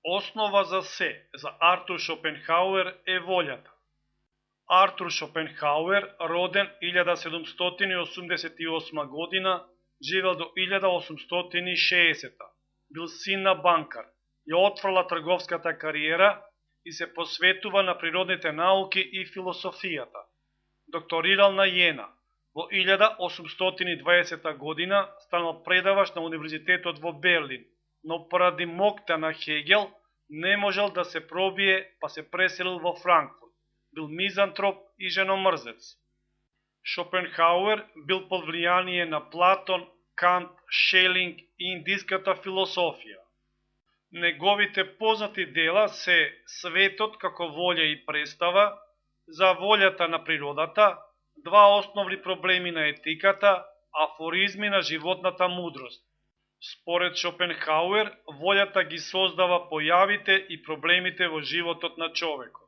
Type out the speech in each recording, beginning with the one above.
Основа за се за Артур Шопенхауер е волјата. Артур Шопенхауер, роден 1788 година, живел до 1860. Бил син на банкар, ја отфрла трговската кариера и се посветува на природните науки и философијата. Докторирал на Јена. Во 1820 година станал предавач на Универзитетот во Берлин, но поради моќта на Хегел не можел да се пробие, па се преселил во Франкфурт. Бил мизантроп и женомрзец. Шопенхауер бил под влијание на Платон, Кант, Шелинг и индиската философија. Неговите познати дела се Светот како волја и представа, За волјата на природата, Два основни проблеми на етиката, Афоризми на животната мудрост. Според Шопенхауер, волјата ги создава појавите и проблемите во животот на човекот.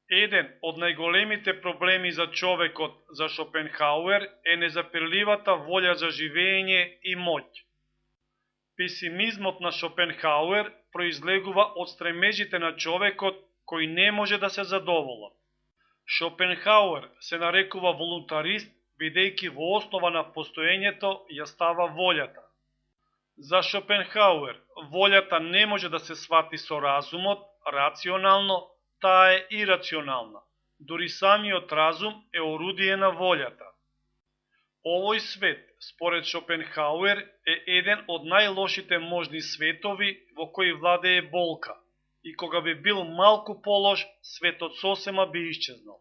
Еден од најголемите проблеми за човекот за Шопенхауер е незапирливата волја за живење и моќ. Песимизмот на Шопенхауер произлегува од стремежите на човекот кои не може да се задоволат. Шопенхауер се нарекува волунтарист, бидејќи во основа на постоењето ја става волјата. За Шопенхауер, волјата не може да се свати со разумот, рационално, таа е ирационална. Дури самиот разум е орудие на волјата. Овој свет, според Шопенхауер, е еден од најлошите можни светови во кои владее болка, и кога би бил малку полош, светот сосема би исчезнал.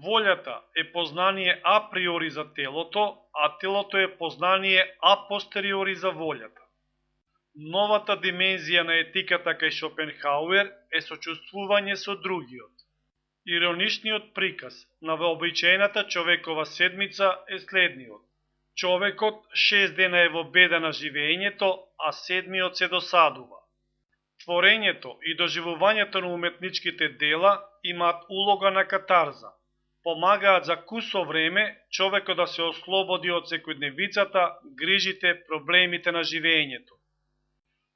Волјата е познание априори за телото, а телото е познание апостериори за волјата. Новата димензија на етиката кај Шопенхауер е сочувствување со другиот. Ироничниот приказ на вообичаената човекова седмица е следниот. Човекот 6 дена е во беда на живењето, а 7-миот се досадува. Творењето и доживувањето на уметничките дела имаат улога на катарза. Помагаат за кусо време човекот да се ослободи од секојдневицата, грижите, проблемите на живењето.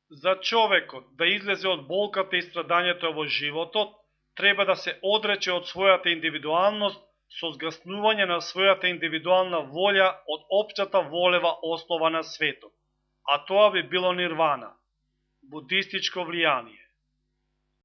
За човекот да излезе од болката и страдањето во животот, треба да се одрече од својата индивидуалност со згаснување на својата индивидуална волја од општата волева основа на светот. А тоа би било нирвана, будистичко влијание.